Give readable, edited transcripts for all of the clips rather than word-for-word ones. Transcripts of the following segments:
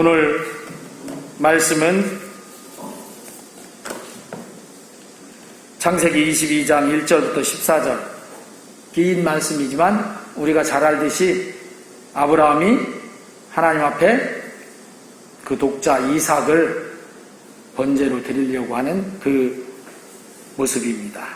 오늘 말씀은 창세기 22장 1절부터 14절, 긴 말씀이지만 우리가 잘 알듯이 아브라함이 하나님 앞에 그 독자 이삭을 번제로 드리려고 하는 그 모습입니다.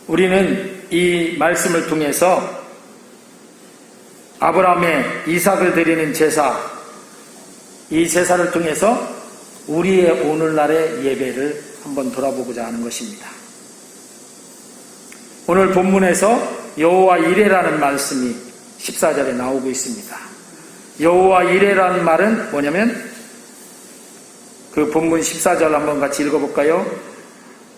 우리는 이 말씀을 통해서 아브라함의 이삭을 드리는 제사, 이 제사를 통해서 우리의 오늘날의 예배를 한번 돌아보고자 하는 것입니다. 오늘 본문에서 여호와 이레라는 말씀이 14절에 나오고 있습니다. 여호와 이레라는 말은 뭐냐면 그 본문 14절 한번 같이 읽어볼까요?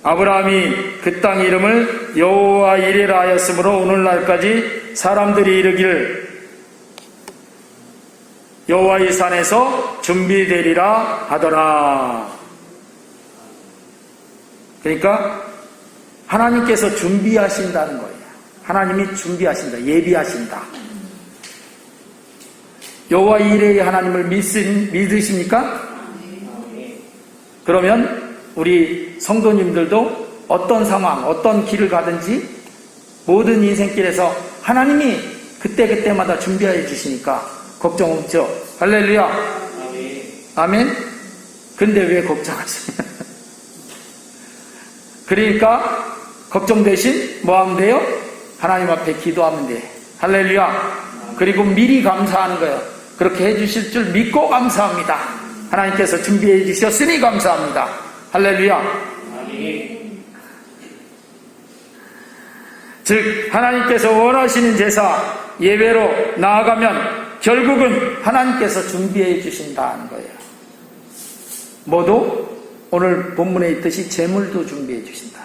아브라함이 그 땅 이름을 여호와 이레라 하였으므로 오늘날까지 사람들이 이르기를 여호와의 산에서 준비되리라 하더라. 그러니까 하나님께서 준비하신다는 거예요. 하나님이 준비하신다, 예비하신다. 여호와 이레의 하나님을 믿으십니까? 그러면 우리 성도님들도 어떤 상황, 어떤 길을 가든지 모든 인생길에서 하나님이 그때그때마다 준비해 주시니까 걱정 없죠. 할렐루야. 아멘. 근데 왜 걱정하세요? 그러니까 걱정 대신 뭐 하면 돼요? 하나님 앞에 기도하면 돼. 할렐루야. 그리고 미리 감사하는 거예요. 그렇게 해주실 줄 믿고 감사합니다. 하나님께서 준비해 주셨으니 감사합니다. 할렐루야. 즉 하나님께서 원하시는 제사, 예배로 나아가면 결국은 하나님께서 준비해 주신다는 거예요. 뭐도? 오늘 본문에 있듯이 제물도 준비해 주신다.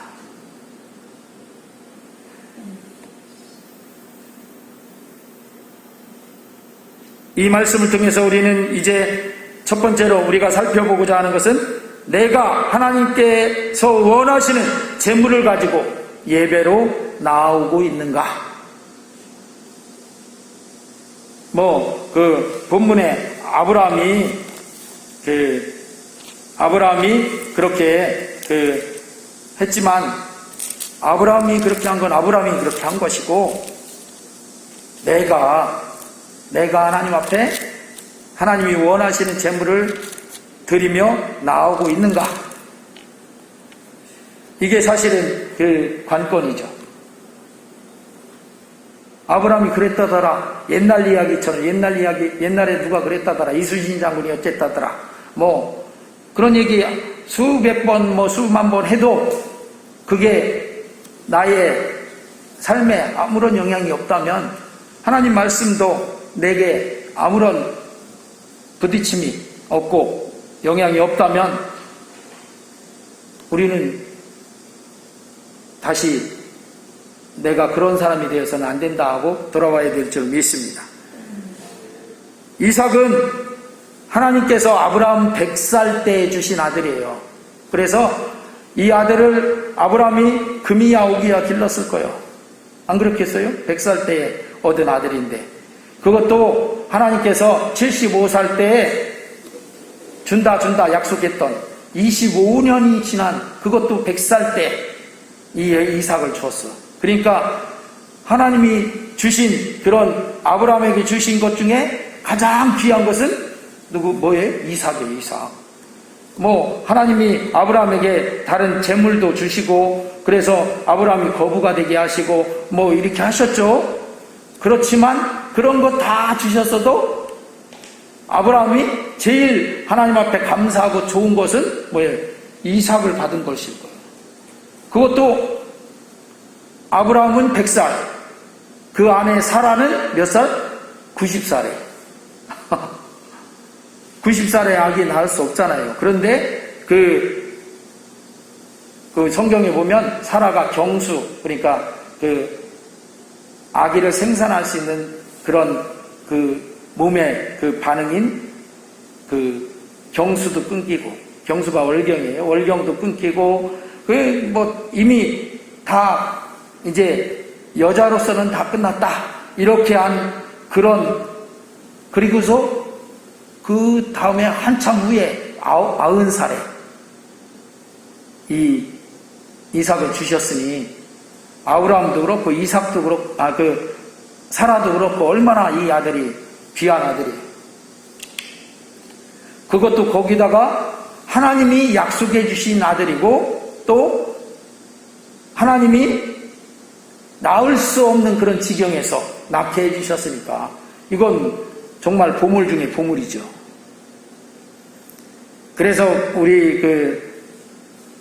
이 말씀을 통해서 우리는 이제 첫 번째로 우리가 살펴보고자 하는 것은 내가 하나님께서 원하시는 제물을 가지고 예배로 나오고 있는가? 그 본문에 아브라함이 그렇게 했지만 아브라함이 그렇게 한 건 아브라함이 그렇게 한 것이고 내가 하나님 앞에 하나님이 원하시는 제물을 드리며 나오고 있는가? 이게 사실은 그 관건이죠. 아브라함이 그랬다더라. 옛날 이야기처럼 옛날에 누가 그랬다더라. 이순신 장군이 어쨌다더라. 그런 얘기 수백 번, 수만 번 해도 그게 나의 삶에 아무런 영향이 없다면 하나님 말씀도 내게 아무런 부딪힘이 없고 영향이 없다면 우리는 다시 내가 그런 사람이 되어서는 안 된다 하고 돌아와야 될 줄 믿습니다. 이삭은 하나님께서 아브라함 100살 때 주신 아들이에요. 그래서 이 아들을 아브라함이 금이야 오기야 길렀을 거예요. 안 그렇겠어요? 100살 때에 얻은 아들인데 그것도 하나님께서 75살 때에 준다 약속했던 25년이 지난 그것도 100살 때 이 이삭을 줬어. 그러니까 하나님이 주신 그런 아브라함에게 주신 것 중에 가장 귀한 것은 뭐예요? 이삭이에요. 이삭. 하나님이 아브라함에게 다른 재물도 주시고 그래서 아브라함이 거부가 되게 하시고 이렇게 하셨죠. 그렇지만 그런 거 다 주셨어도 아브라함이 제일 하나님 앞에 감사하고 좋은 것은 뭐예요? 이삭을 받은 것일 거예요. 그것도 아브라함은 100살, 그 안에 사라는 몇 살? 90살에 90살에 아기 낳을 수 없잖아요. 그런데 그 성경에 보면 사라가 경수, 그러니까 아기를 생산할 수 있는 그런 몸의 반응인 경수도 끊기고, 경수가 월경이에요. 월경도 끊기고, 이미 다 이제 여자로서는 다 끝났다. 이렇게 한 그리고서 그 다음에 한참 후에 90살에 이 이삭을 주셨으니 아브라함도 그렇고 이삭도 그렇고 사라도 그렇고 얼마나 이 아들이 귀한 아들이, 그것도 거기다가 하나님이 약속해 주신 아들이고 또 하나님이 낳을 수 없는 그런 지경에서 낳게 해 주셨으니까 이건 정말 보물 중에 보물이죠. 그래서 우리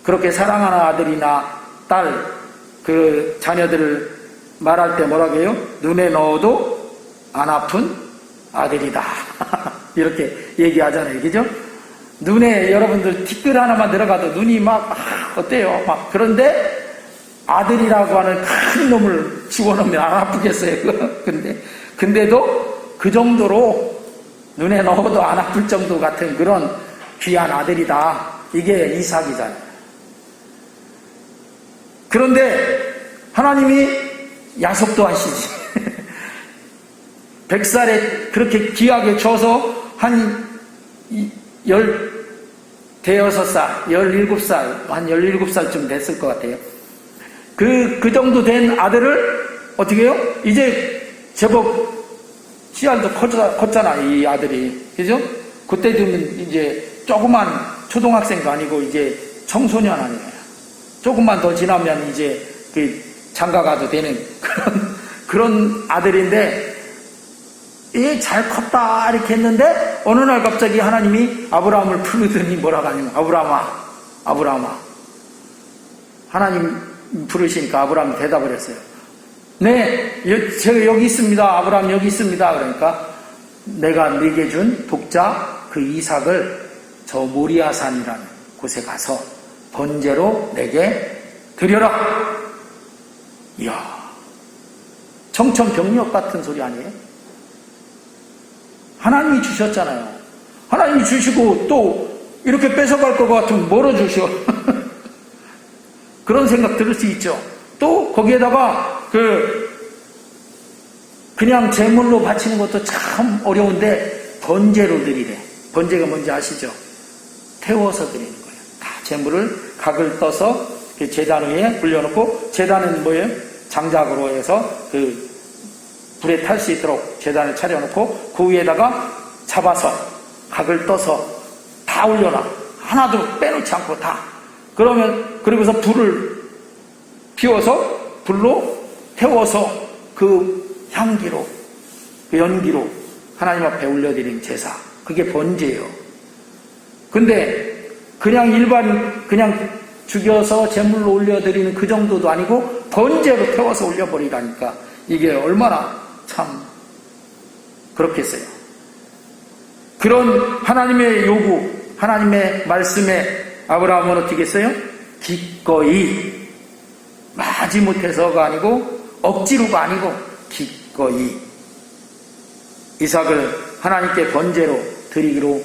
그렇게 사랑하는 아들이나 딸, 자녀들을 말할 때 뭐라고 해요? 눈에 넣어도 안 아픈 아들이다. 이렇게 얘기하잖아요. 그죠? 눈에 여러분들 티끌 하나만 들어가도 눈이 어때요? 그런데 아들이라고 하는 큰 놈을 집어넣으면 안 아프겠어요? 근데도 그 정도로 눈에 넣어도 안 아플 정도 같은 그런 귀한 아들이다. 이게 이삭이잖아요. 그런데 하나님이 야속도 하시지. 100살에 그렇게 귀하게 줘서 한 16살, 17살, 한 17살쯤 됐을 것 같아요. 그 정도 된 아들을 어떻게 해요? 이제 제법 씨알도 컸잖아, 이 아들이. 그죠? 그때 되면 이제 조그만 초등학생도 아니고 이제 청소년 아니에요. 조금만 더 지나면 이제 장가 가도 되는 그런 아들인데, 잘 컸다 이렇게 했는데 어느 날 갑자기 하나님이 아브라함을 부르더니 뭐라고 하냐면 아브라함아. 하나님 부르시니까 아브라함이 대답을 했어요. 네, 제가 여기 있습니다. 아브라함 여기 있습니다. 그러니까 내가 네게 준 독자 그 이삭을 저 모리아산이라는 곳에 가서 번제로 내게 드려라. 이야, 청천벽력 같은 소리 아니에요? 하나님이 주셨잖아요. 하나님이 주시고 또 이렇게 뺏어갈 것 같으면 뭐로 주셔? 그런 생각 들을 수 있죠. 또 거기에다가 그냥 제물로 바치는 것도 참 어려운데 번제로 드리래. 번제가 뭔지 아시죠? 태워서 드리는 거예요. 다 제물을 각을 떠서 제단 위에 불려놓고, 제단은 뭐예요? 장작으로 해서 불에 탈 수 있도록 제단을 차려놓고 그 위에다가 잡아서 각을 떠서 다 올려놔. 하나도 빼놓지 않고 다. 그리고서 불을 피워서 불로 태워서 그 향기로, 그 연기로 하나님 앞에 올려드린 제사. 그게 번제예요. 근데 그냥 죽여서 제물로 올려드리는 그 정도도 아니고 번제로 태워서 올려버리라니까 이게 얼마나 참 그렇겠어요. 그런 하나님의 요구, 하나님의 말씀에 아브라함은 어떻게 했어요? 기꺼이, 마지못해서가 아니고 억지로가 아니고 기꺼이 이삭을 하나님께 번제로 드리기로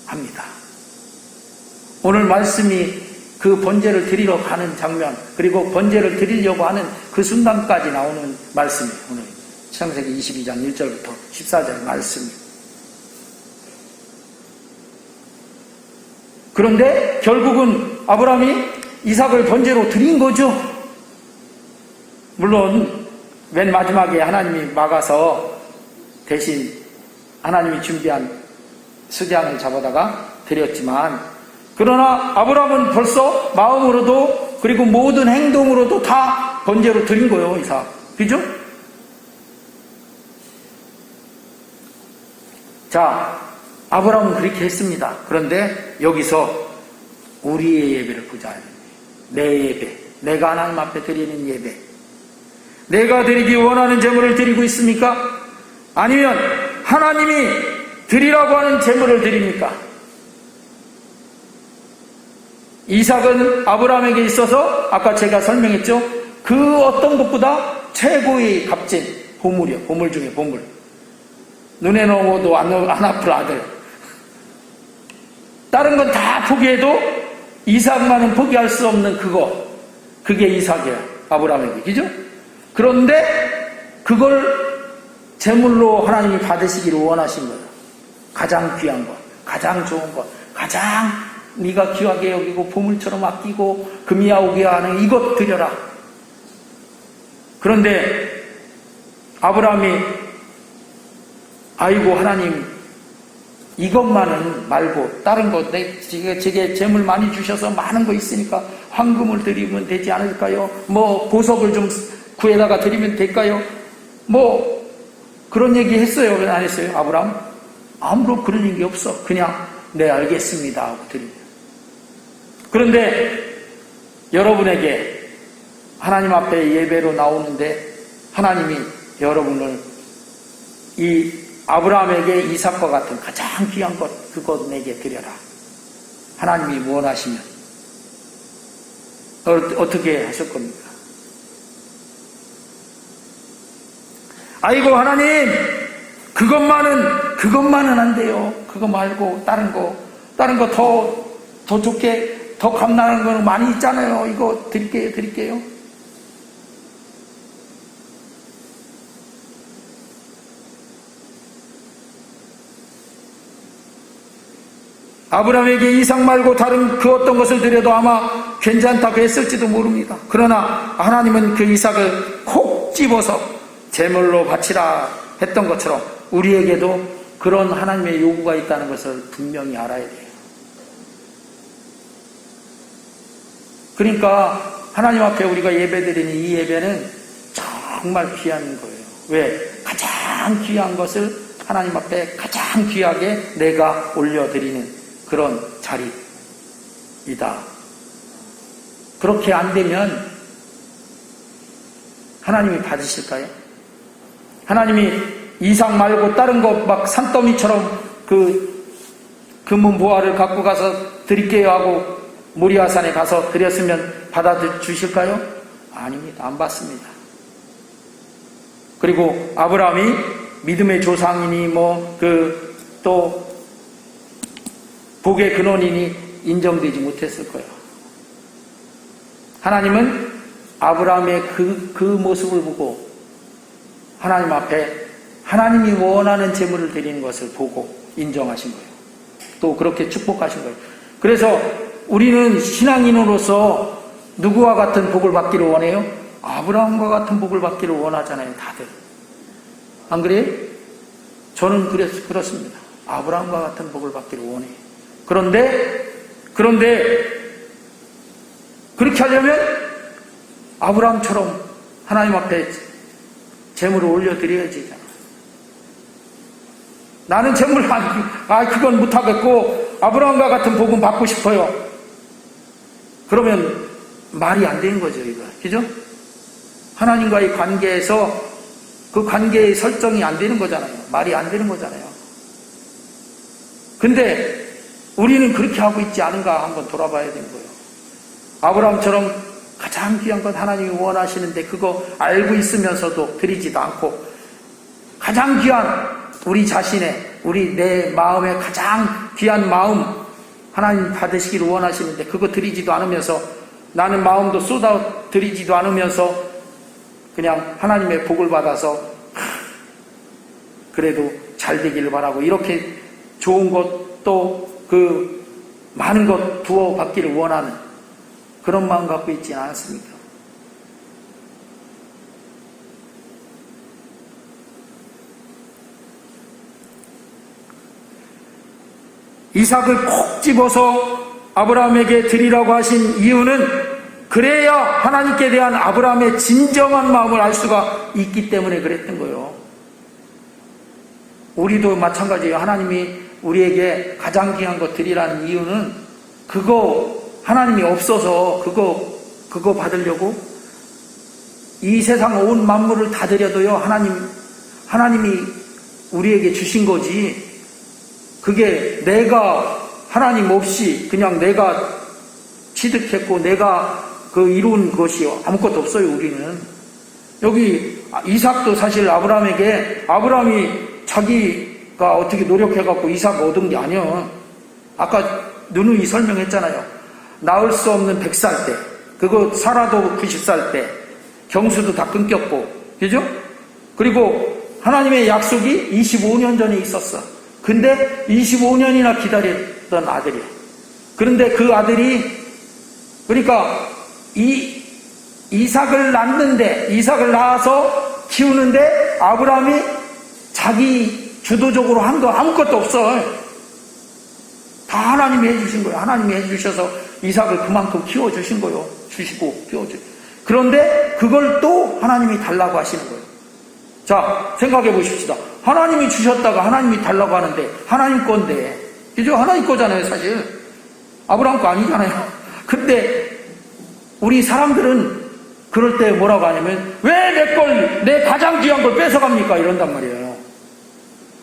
합니다. 오늘 말씀이 그 번제를 드리러 가는 장면, 그리고 번제를 드리려고 하는 그 순간까지 나오는 말씀이에요. 오늘 창세기 22장 1절부터 14절 말씀이. 그런데 결국은 아브라함이 이삭을 번제로 드린 거죠. 물론 맨 마지막에 하나님이 막아서 대신 하나님이 준비한 수장을 잡아다가 드렸지만, 그러나 아브라함은 벌써 마음으로도 그리고 모든 행동으로도 다 번제로 드린 거예요, 이삭. 그죠? 자, 아브라함은 그렇게 했습니다. 그런데 여기서 우리의 예배를 보자. 내 예배, 내가 하나님 앞에 드리는 예배. 내가 드리기 원하는 제물을 드리고 있습니까? 아니면 하나님이 드리라고 하는 제물을 드립니까? 이삭은 아브라함에게 있어서 아까 제가 설명했죠. 그 어떤 것보다 최고의 값진 보물이요. 보물 중에 보물. 눈에 넣어도 안 아플 아들. 다른 건 다 포기해도 이삭만은 포기할 수 없는 그거. 그게 이삭이야. 아브라함에게. 그죠? 그런데 그걸 제물로 하나님이 받으시기를 원하신 거예요. 가장 귀한 것, 가장 좋은 것, 가장 네가 귀하게 여기고 보물처럼 아끼고 금이야 오기야 하는 이것 드려라. 그런데 아브라함이 아이고 하나님 이것만은 말고 다른 거 제게 재물 많이 주셔서 많은 거 있으니까 황금을 드리면 되지 않을까요? 뭐 보석을 좀 구해다가 드리면 될까요? 뭐 그런 얘기 했어요? 왜 안 했어요? 아브라함? 아무런 그런 얘기 없어. 그냥 네 알겠습니다 하고 드립니다. 그런데 여러분에게 하나님 앞에 예배로 나오는데 하나님이 여러분을 이 아브라함에게 이삭과 같은 가장 귀한 것 그것 내게 드려라. 하나님이 원하시면 어떻게 하실 겁니까? 아이고 하나님 그것만은 안 돼요. 그거 말고 다른 거 더 좋게 더 감나는 거는 많이 있잖아요. 이거 드릴게요. 아브라함에게 이삭 말고 다른 그 어떤 것을 드려도 아마 괜찮다고 했을지도 모릅니다. 그러나 하나님은 그 이삭을 콕 집어서 제물로 바치라 했던 것처럼 우리에게도 그런 하나님의 요구가 있다는 것을 분명히 알아야 돼요. 그러니까 하나님 앞에 우리가 예배드리는 이 예배는 정말 귀한 거예요. 왜? 가장 귀한 것을 하나님 앞에 가장 귀하게 내가 올려드리는 그런 자리이다. 그렇게 안 되면 하나님이 받으실까요? 하나님이 이삭 말고 다른 거 막 산더미처럼 그 금은 보화를 갖고 가서 드릴게요 하고 모리아산에 가서 드렸으면 받아주실까요? 아닙니다. 안 받습니다. 그리고 아브라함이 믿음의 조상이니 또 복의 근원이니 인정되지 못했을 거예요. 하나님은 아브라함의 그 모습을 보고 하나님 앞에 하나님이 원하는 제물을 드리는 것을 보고 인정하신 거예요. 또 그렇게 축복하신 거예요. 그래서 우리는 신앙인으로서 누구와 같은 복을 받기를 원해요? 아브라함과 같은 복을 받기를 원하잖아요. 다들. 안 그래요? 저는 그렇습니다. 아브라함과 같은 복을 받기를 원해요. 그런데 그렇게 하려면 아브라함처럼 하나님 앞에 재물을 올려드려야지. 나는 재물 그건 못하겠고 아브라함과 같은 복은 받고 싶어요. 그러면 말이 안 되는 거죠, 이거. 그죠? 하나님과의 관계에서 그 관계의 설정이 안 되는 거잖아요. 말이 안 되는 거잖아요. 근데 우리는 그렇게 하고 있지 않은가 한번 돌아봐야 되는 거예요. 아브라함처럼 가장 귀한 것 하나님이 원하시는데 그거 알고 있으면서도 드리지도 않고 가장 귀한 우리 자신의 내 마음의 가장 귀한 마음 하나님 받으시기를 원하시는데 그거 드리지도 않으면서 나는 마음도 쏟아 드리지도 않으면서 그냥 하나님의 복을 받아서 그래도 잘 되기를 바라고 이렇게 좋은 것 또 그 많은 것 부어 받기를 원하는 그런 마음 갖고 있지는 않습니까? 이삭을 콕 집어서 아브라함에게 드리라고 하신 이유는 그래야 하나님께 대한 아브라함의 진정한 마음을 알 수가 있기 때문에 그랬던 거예요. 우리도 마찬가지예요. 하나님이 우리에게 가장 귀한 것 드리라는 이유는 그거 하나님이 없어서 그거 받으려고 이 세상 온 만물을 다 드려도요 하나님이 우리에게 주신 거지 그게 내가 하나님 없이 그냥 내가 취득했고 내가 이룬 것이 아무것도 없어요. 우리는 여기 이삭도 사실 아브라함이 자기가 어떻게 노력해갖고 이삭을 얻은 게 아니야. 아까 누누이 설명했잖아요. 낳을 수 없는 100살 때 그거 살아도 90살 때 경수도 다 끊겼고, 그죠? 그리고 하나님의 약속이 25년 전에 있었어. 근데 25년이나 기다렸던 아들이야. 그런데 그 아들이, 그러니까 이삭을 낳아서 키우는데 아브라함이 자기 주도적으로 한 거 아무것도 없어. 다 하나님이 해주신 거예요. 하나님이 해주셔서 이삭을 그만큼 키워주신 거예요. 주시고 그런데 그걸 또 하나님이 달라고 하시는 거예요. 자, 생각해 보십시다. 하나님이 주셨다가 하나님이 달라고 하는데 하나님 건데, 그죠? 하나님 거잖아요, 사실. 아브라함 거 아니잖아요. 근데 우리 사람들은 그럴 때 뭐라고 하냐면, 왜 내 가장 귀한 걸 뺏어갑니까? 이런단 말이에요.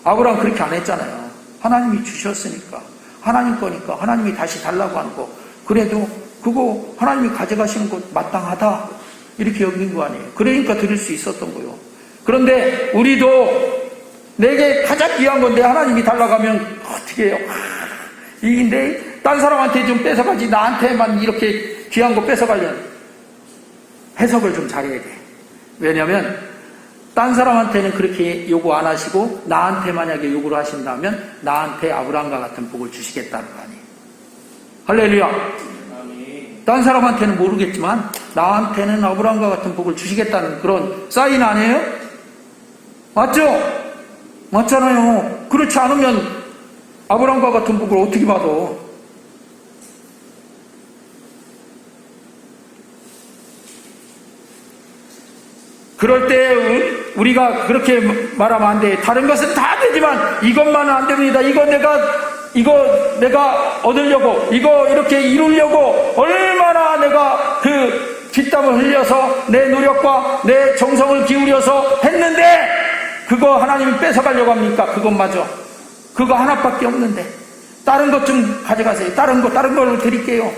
아브라함 그렇게 안 했잖아요. 하나님이 주셨으니까, 하나님 거니까, 하나님이 다시 달라고 하는 거. 그래도 그거 하나님이 가져가시는 것 마땅하다. 이렇게 여긴 거 아니에요. 그러니까 드릴 수 있었던 거예요. 그런데 우리도 내게 가장 귀한 건데 하나님이 달라고 하면 어떻게 해요? 이긴데 딴 사람한테 좀 뺏어가지 나한테만 이렇게 귀한 거 뺏어가려는 해석을 좀 잘해야 돼. 왜냐하면 딴 사람한테는 그렇게 요구 안 하시고 나한테 만약에 요구를 하신다면 나한테 아브라함과 같은 복을 주시겠다는 거 아니에요. 할렐루야. 딴 사람한테는 모르겠지만 나한테는 아브라함과 같은 복을 주시겠다는 그런 사인 아니에요? 맞죠? 맞잖아요. 그렇지 않으면 아브라함과 같은 복을 어떻게 받아? 그럴 때 우리가 그렇게 말하면 안 돼. 다른 것은 다 되지만 이것만은 안 됩니다. 이거 내가 얻으려고, 이거 이렇게 이루려고 얼마나 내가 그 뒷담을 흘려서 내 노력과 내 정성을 기울여서 했는데 그거 하나님이 뺏어가려고 합니까? 그것마저. 그거 하나밖에 없는데. 다른 것 좀 가져가세요. 다른 걸 드릴게요.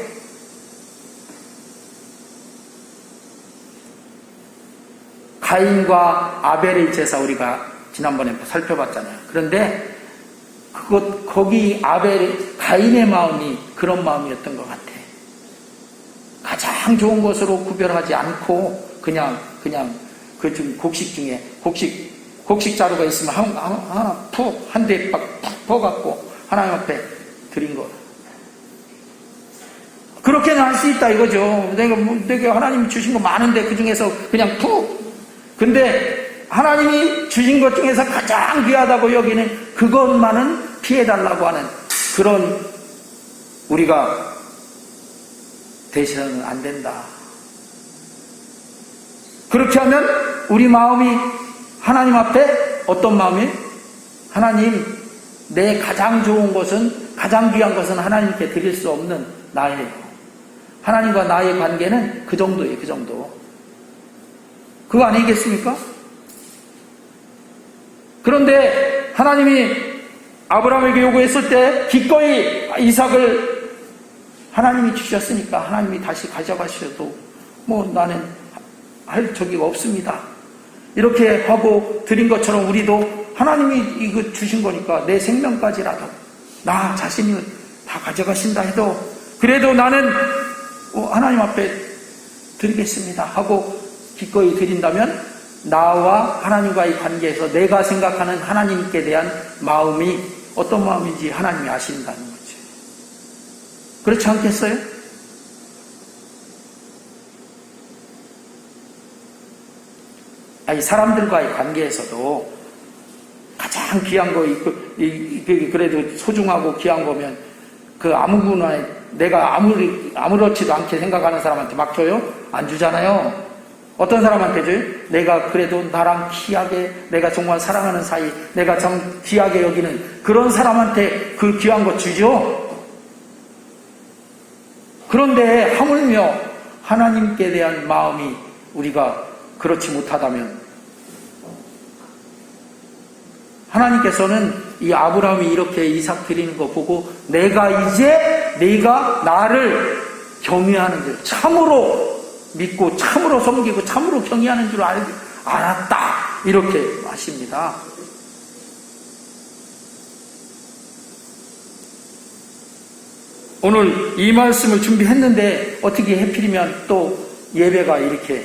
가인과 아벨의 제사 우리가 지난번에 살펴봤잖아요. 그런데 거기 가인의 마음이 그런 마음이었던 것 같아. 가장 좋은 것으로 구별하지 않고 그냥 그 지금 곡식 중에 곡식 자루가 있으면 하나 푹 한 대 팍 퍼갖고 하나님 앞에 드린 거. 그렇게는 할 수 있다 이거죠. 내가 하나님이 주신 거 많은데 그 중에서 그냥 푹. 근데 하나님이 주신 것 중에서 가장 귀하다고 여기는 그것만은 피해달라고 하는 그런 우리가 되셔서는 안 된다. 그렇게 하면 우리 마음이 하나님 앞에 어떤 마음이? 하나님, 내 가장 좋은 것은, 가장 귀한 것은 하나님께 드릴 수 없는 나예요. 하나님과 나의 관계는 그 정도예요, 그 정도. 그거 아니겠습니까? 그런데 하나님이 아브라함에게 요구했을 때 기꺼이 이삭을 하나님이 주셨으니까 하나님이 다시 가져가셔도 뭐 나는 할 적이 없습니다. 이렇게 하고 드린 것처럼 우리도 하나님이 이거 주신 거니까 내 생명까지라도 나 자신이 다 가져가신다 해도 그래도 나는 하나님 앞에 드리겠습니다 하고 기꺼이 드린다면 나와 하나님과의 관계에서 내가 생각하는 하나님께 대한 마음이 어떤 마음인지 하나님이 아신다는 거죠. 그렇지 않겠어요? 아니, 사람들과의 관계에서도 가장 귀한 거, 그래도 소중하고 귀한 거면 그 아무거나 내가 아무렇지도 않게 생각하는 사람한테 막 줘요? 안 주잖아요. 어떤 사람한테 줘요? 내가 그래도 나랑 귀하게, 내가 정말 사랑하는 사이, 내가 정 귀하게 여기는 그런 사람한테 그 귀한 거 주죠? 그런데 하물며 하나님께 대한 마음이 우리가 그렇지 못하다면 하나님께서는 이 아브라함이 이렇게 이삭 드리는 거 보고 내가 나를 경외하는 줄, 참으로 믿고 참으로 섬기고 참으로 경외하는 줄 알았다 이렇게 하십니다. 오늘 이 말씀을 준비했는데 어떻게 해필이면 또 예배가 이렇게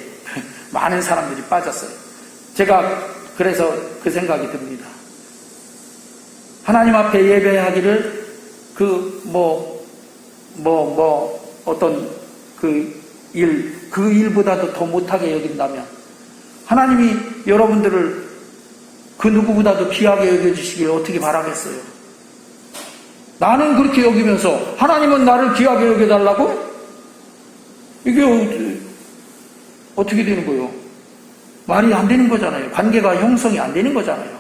많은 사람들이 빠졌어요. 제가 그래서 그 생각이 듭니다. 하나님 앞에 예배하기를 어떤 그 일보다도 더 못하게 여긴다면 하나님이 여러분들을 그 누구보다도 귀하게 여겨주시길 어떻게 바라겠어요? 나는 그렇게 여기면서 하나님은 나를 귀하게 여겨달라고? 이게 어떻게 되는 거예요? 말이 안 되는 거잖아요. 관계가 형성이 안 되는 거잖아요.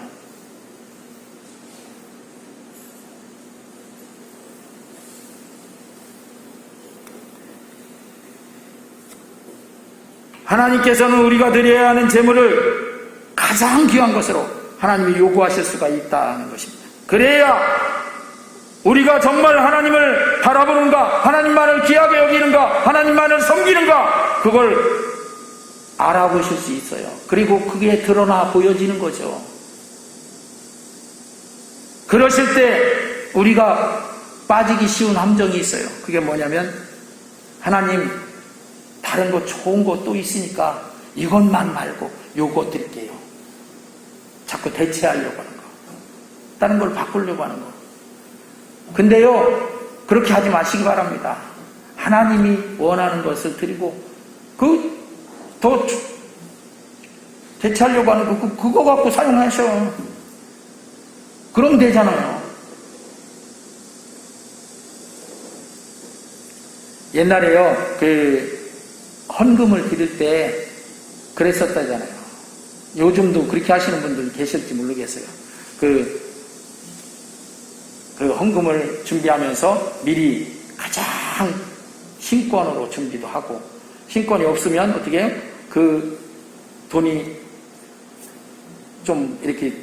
하나님께서는 우리가 드려야 하는 제물을 가장 귀한 것으로 하나님이 요구하실 수가 있다는 것입니다. 그래야 우리가 정말 하나님을 바라보는가, 하나님만을 귀하게 여기는가, 하나님만을 섬기는가, 그걸 알아보실 수 있어요. 그리고 그게 드러나 보여지는 거죠. 그러실 때 우리가 빠지기 쉬운 함정이 있어요. 그게 뭐냐면 하나님 다른 거 좋은 거 또 있으니까 이것만 말고 요거 드릴게요. 자꾸 대체하려고 하는 거, 다른 걸 바꾸려고 하는 거. 근데요, 그렇게 하지 마시기 바랍니다. 하나님이 원하는 것을 드리고 더 대체하려고 하는 거, 그거 갖고 사용하셔. 그럼 되잖아요. 옛날에요, 헌금을 드릴 때 그랬었다잖아요. 요즘도 그렇게 하시는 분들 계실지 모르겠어요. 헌금을 준비하면서 미리 가장 신권으로 준비도 하고, 신권이 없으면 어떻게 해요? 그 돈이 좀 이렇게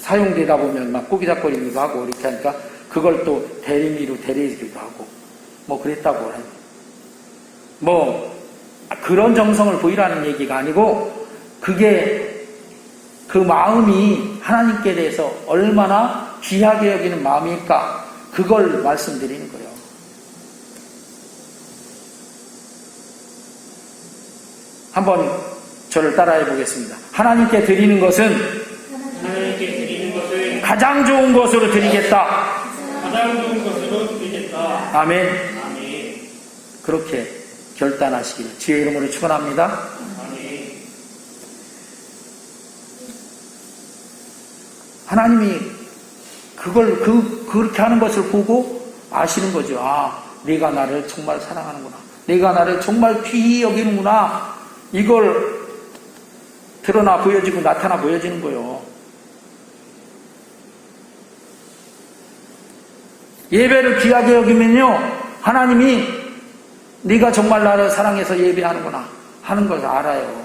사용되다 보면 막 꾸기작거리기도 하고 이렇게 하니까 그걸 또 대리미로 대리기도 하고 뭐 그랬다고 해요. 그런 정성을 보이라는 얘기가 아니고, 그게 그 마음이 하나님께 대해서 얼마나 귀하게 여기는 마음일까, 그걸 말씀드리는 거예요. 한번 저를 따라해 보겠습니다. 하나님께 드리는 것은 가장 좋은 것으로 드리겠다. 아멘. 그렇게 결단하시기를 주의 이름으로 축원합니다. 하나님이 그렇게 하는 것을 보고 아시는 거죠. 네가 나를 정말 사랑하는구나. 네가 나를 정말 귀히 여기는구나. 이걸 드러나 보여지고 나타나 보여지는 거예요. 예배를 귀하게 여기면요, 하나님이 네가 정말 나를 사랑해서 예배하는구나 하는 걸 알아요.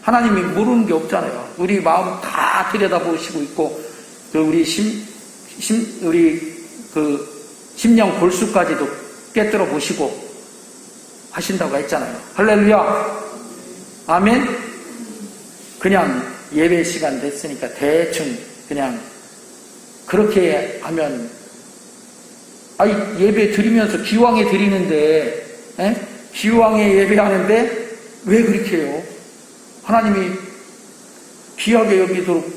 하나님이 모르는 게 없잖아요. 우리 마음 다 들여다보시고 있고, 우리 심령 골수까지도 꿰뚫어 보시고 하신다고 했잖아요. 할렐루야. 아멘. 그냥 예배 시간 됐으니까 대충 그냥 그렇게 하면, 예배 드리면서 기왕에 드리는데, 기왕에 예배하는데 왜 그렇게 해요? 하나님이 귀하게 여기도록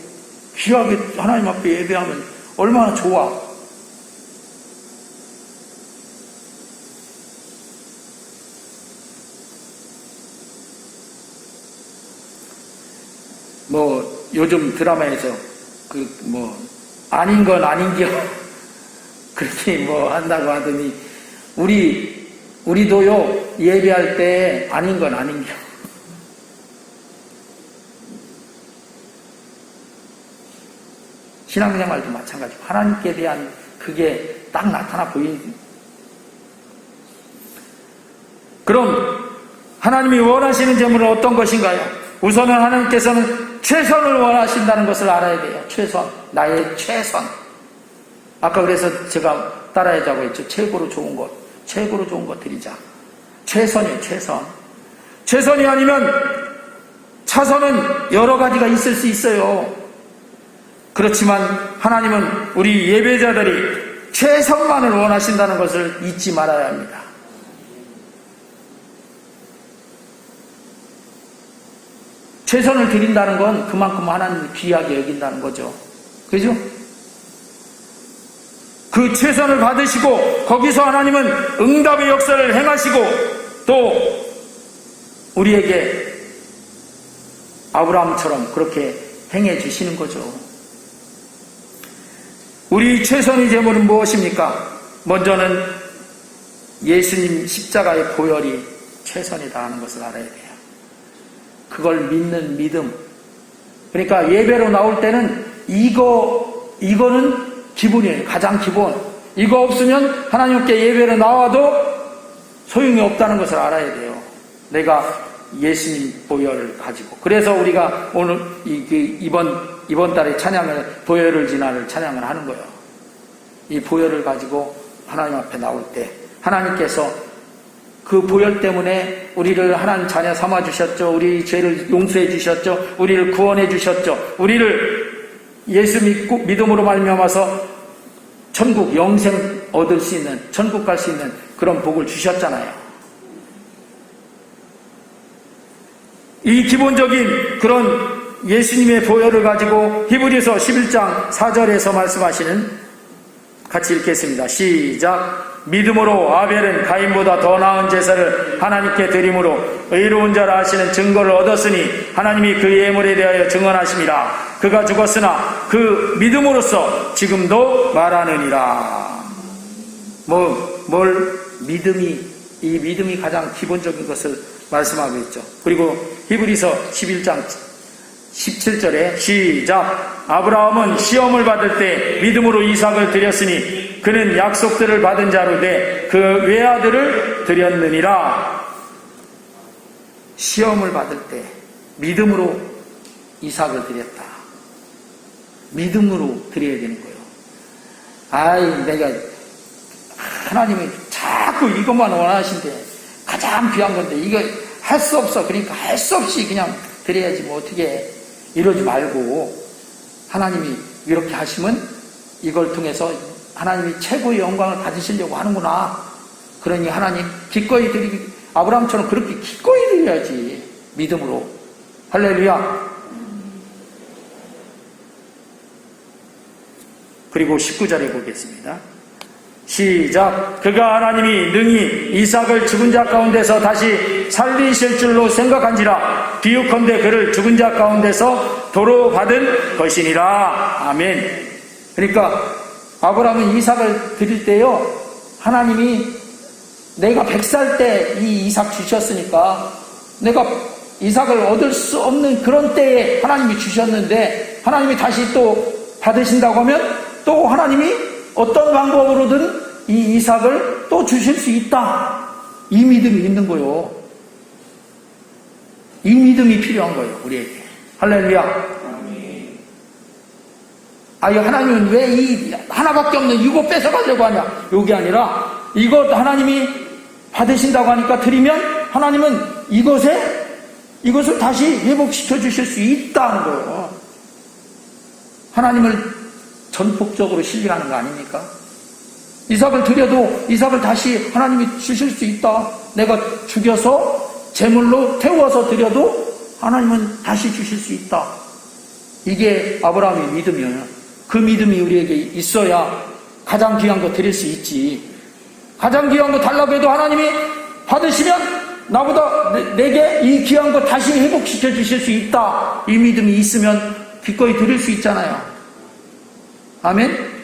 귀하게 하나님 앞에 예배하면 얼마나 좋아. 요즘 드라마에서 아닌 건 아닌겨 그렇게 한다고 하더니, 우리도요, 예배할 때 아닌 건 아닌겨. 신앙생활도 마찬가지고, 하나님께 대한 그게 딱 나타나 보이는. 그럼 하나님이 원하시는 제물은 어떤 것인가요? 우선은 하나님께서는 최선을 원하신다는 것을 알아야 돼요. 최선, 나의 최선. 아까 그래서 제가 따라하자고 했죠. 최고로 좋은 것 드리자. 최선이에요, 최선. 최선이 아니면 차선은 여러 가지가 있을 수 있어요. 그렇지만 하나님은 우리 예배자들이 최선만을 원하신다는 것을 잊지 말아야 합니다. 최선을 드린다는 건 그만큼 하나님을 귀하게 여긴다는 거죠. 그죠? 그 최선을 받으시고 거기서 하나님은 응답의 역사를 행하시고 또 우리에게 아브라함처럼 그렇게 행해 주시는 거죠. 우리 최선의 제물은 무엇입니까? 먼저는 예수님 십자가의 보혈이 최선이다 하는 것을 알아야 돼요. 그걸 믿는 믿음. 그러니까 예배로 나올 때는 이거는 기본이에요. 가장 기본. 이거 없으면 하나님께 예배로 나와도 소용이 없다는 것을 알아야 돼요. 내가 예수님 보혈을 가지고. 그래서 우리가 오늘 이번 달에 찬양을 보혈을 지나를 찬양을 하는 거예요. 이 보혈을 가지고 하나님 앞에 나올 때 하나님께서 그 보혈 때문에 우리를 하나님 자녀 삼아 주셨죠. 우리 죄를 용서해 주셨죠. 우리를 구원해 주셨죠. 우리를 예수 믿음으로 말미암아서 천국 영생 얻을 수 있는, 천국 갈 수 있는 그런 복을 주셨잖아요. 이 기본적인 그런 예수님의 보혈을 가지고 히브리서 11장 4절에서 말씀하시는, 같이 읽겠습니다. 시작. 믿음으로 아벨은 가인보다 더 나은 제사를 하나님께 드림으로 의로운 자라 하시는 증거를 얻었으니 하나님이 그 예물에 대하여 증언하심이라. 그가 죽었으나 그 믿음으로써 지금도 말하느니라. 이 믿음이 가장 기본적인 것을 말씀하고 있죠. 그리고 히브리서 11장 17절에 시작. 아브라함은 시험을 받을 때 믿음으로 이삭을 드렸으니 그는 약속들을 받은 자로 돼 그 외아들을 드렸느니라. 시험을 받을 때 믿음으로 이삭을 드렸다. 믿음으로 드려야 되는 거예요. 내가 하나님이 자꾸 이것만 원하신데 가장 귀한 건데 이거 할 수 없어. 그러니까 할 수 없이 그냥 드려야지 뭐 어떻게 해. 이러지 말고 하나님이 이렇게 하시면 이걸 통해서 하나님이 최고의 영광을 받으시려고 하는구나. 그러니 하나님 기꺼이 드리기, 아브라함처럼 그렇게 기꺼이 드려야지. 믿음으로. 할렐루야. 그리고 19절에 보겠습니다. 시작. 그가 하나님이 능히 이삭을 죽은 자 가운데서 다시 살리실 줄로 생각한지라 비유컨대 그를 죽은 자 가운데서 도로 받은 것이니라. 아멘. 그러니까 아브라함은 이삭을 드릴 때요, 하나님이 내가 100살 때 이 이삭 주셨으니까 내가 이삭을 얻을 수 없는 그런 때에 하나님이 주셨는데 하나님이 다시 또 받으신다고 하면 또 하나님이 어떤 방법으로든 이 이삭을 또 주실 수 있다. 이 믿음이 있는 거예요. 이 믿음이 필요한 거예요, 우리에게. 할렐루야. 하나님은 왜 이 하나밖에 없는 이거 뺏어가려고 하냐? 이게 아니라 이것 하나님이 받으신다고 하니까 드리면 하나님은 이것을 다시 회복시켜 주실 수 있다는 거예요. 하나님을 전폭적으로 신뢰하는 거 아닙니까? 이삭을 드려도 이삭을 다시 하나님이 주실 수 있다. 내가 죽여서 제물로 태워서 드려도 하나님은 다시 주실 수 있다. 이게 아브라함의 믿음이에요. 그 믿음이 우리에게 있어야 가장 귀한 거 드릴 수 있지. 가장 귀한 거 달라고 해도 하나님이 받으시면 나보다 내게 이 귀한 거 다시 회복시켜 주실 수 있다. 이 믿음이 있으면 기꺼이 드릴 수 있잖아요. 아멘.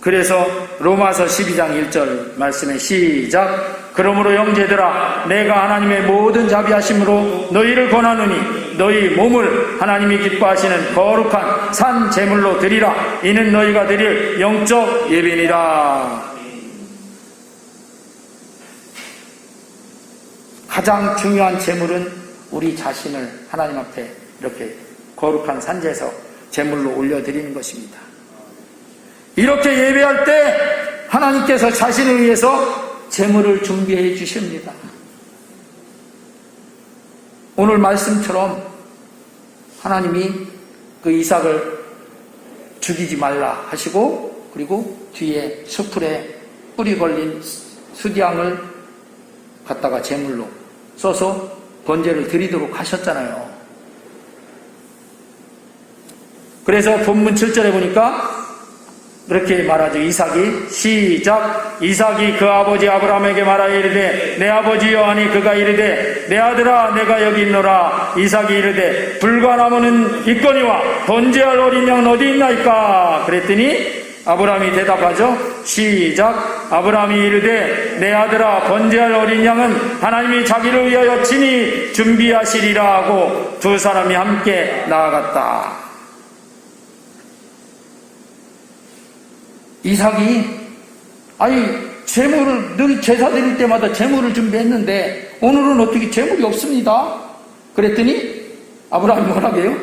그래서 로마서 12장 1절 말씀에 시작. 그러므로 형제들아 내가 하나님의 모든 자비하심으로 너희를 권하노니 너희 몸을 하나님이 기뻐하시는 거룩한 산 제물로 드리라. 이는 너희가 드릴 영적 예배니라. 가장 중요한 제물은 우리 자신을 하나님 앞에 이렇게 거룩한 산제에서 제물로 올려드리는 것입니다. 이렇게 예배할 때 하나님께서 자신을 위해서 제물을 준비해 주십니다. 오늘 말씀처럼 하나님이 그 이삭을 죽이지 말라 하시고 그리고 뒤에 수풀에 뿔이 걸린 수디양을 갖다가 제물로 써서 번제를 드리도록 하셨잖아요. 그래서 본문 7절에 보니까 그렇게 말하죠. 이삭이 시작. 이삭이 그 아버지 아브라함에게 말하여 이르되 내 아버지여 하니 그가 이르되 내 아들아 내가 여기 있노라. 이삭이 이르되 불과 나무는 있거니와 번제할 어린 양은 어디 있나이까. 그랬더니 아브라함이 대답하죠. 시작. 아브라함이 이르되 내 아들아 번제할 어린 양은 하나님이 자기를 위하여 친히 준비하시리라 하고 두 사람이 함께 나아갔다. 이삭이 제물을 늘 제사 드릴 때마다 제물을 준비했는데 오늘은 어떻게 제물이 없습니다. 그랬더니 아브라함이 뭐라고 해요?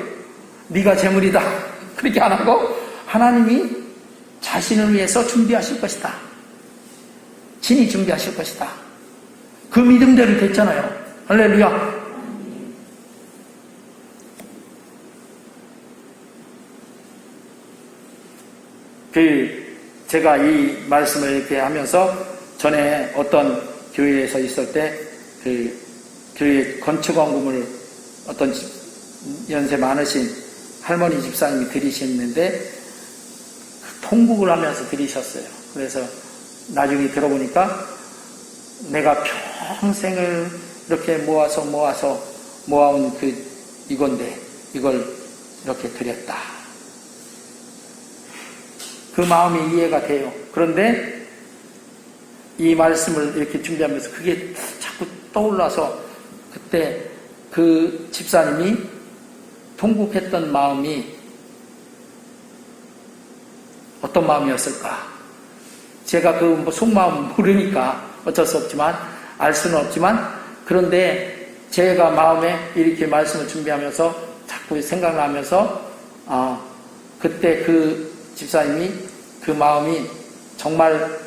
네가 제물이다. 그렇게 안 하고 하나님이 자신을 위해서 준비하실 것이다. 친히 준비하실 것이다. 그 믿음대로 됐잖아요. 할렐루야. 제가 이 말씀을 이렇게 하면서 전에 어떤 교회에서 있을 때 교회 건축원금을 어떤 연세 많으신 할머니 집사님이 드리셨는데 통곡을 하면서 드리셨어요. 그래서 나중에 들어보니까 내가 평생을 이렇게 모아서 모아온 이건데 이걸 이렇게 드렸다. 그 마음이 이해가 돼요. 그런데 이 말씀을 이렇게 준비하면서 그게 자꾸 떠올라서 그때 그 집사님이 통곡했던 마음이 어떤 마음이었을까? 제가 그 속마음 모르니까 어쩔 수 없지만 알 수는 없지만 그런데 제가 마음에 이렇게 말씀을 준비하면서 자꾸 생각나면서 그때 그 집사님이 그 마음이 정말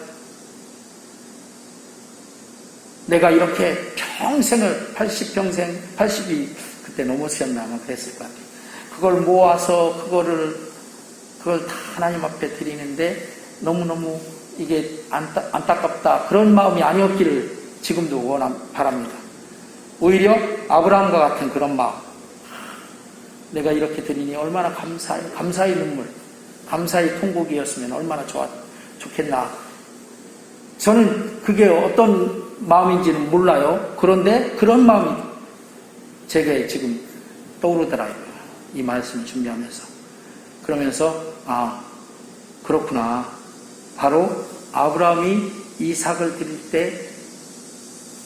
내가 이렇게 평생을 80이 그때 넘으셨나 아마 그랬을 것 같아요. 그걸 모아서 그걸 다 하나님 앞에 드리는데 너무너무 이게 안타깝다 그런 마음이 아니었기를 지금도 바랍니다. 오히려 아브라함과 같은 그런 마음, 내가 이렇게 드리니 얼마나 감사의 눈물, 감사의 통곡이었으면 얼마나 좋겠나. 저는 그게 어떤 마음인지는 몰라요. 그런데 그런 마음이 제게 지금 떠오르더라고요. 이 말씀 준비하면서. 그러면서 그렇구나. 바로 아브라함이 이삭을 드릴 때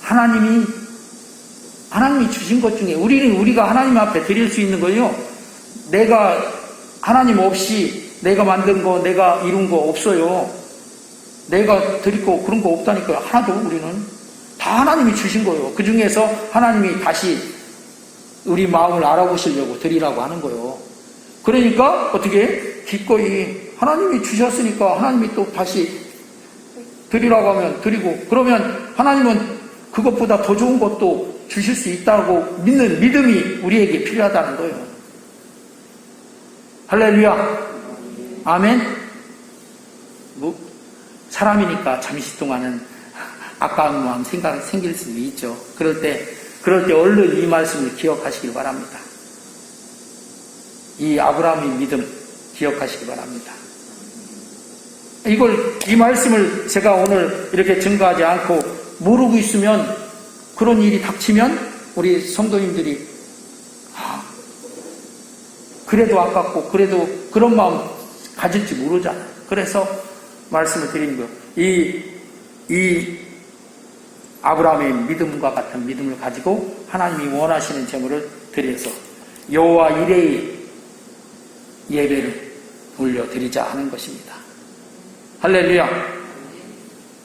하나님이 주신 것 중에 우리가 하나님 앞에 드릴 수 있는 거요. 내가 하나님 없이 내가 만든 거, 내가 이룬 거 없어요. 내가 드릴 거 그런 거 없다니까요. 하나도 우리는 다 하나님이 주신 거예요. 그 중에서 하나님이 다시 우리 마음을 알아보시려고 드리라고 하는 거예요. 그러니까 어떻게 기꺼이 하나님이 주셨으니까 하나님이 또 다시 드리라고 하면 드리고 그러면 하나님은 그것보다 더 좋은 것도 주실 수 있다고 믿는 믿음이 우리에게 필요하다는 거예요. 할렐루야. 아멘. 사람이니까 잠시 동안은 아까운 마음 생길 수도 있죠. 그럴 때 얼른 이 말씀을 기억하시길 바랍니다. 이 아브라함의 믿음 기억하시기 바랍니다. 이 말씀을 제가 오늘 이렇게 증거하지 않고 모르고 있으면 그런 일이 닥치면 우리 성도님들이 그래도 아깝고 그래도 그런 마음 가질지 모르잖아요. 그래서 말씀을 드린 거예요. 이 아브라함의 믿음과 같은 믿음을 가지고 하나님이 원하시는 제물을 드려서 여호와 이레의 예배를 올려드리자 하는 것입니다. 할렐루야.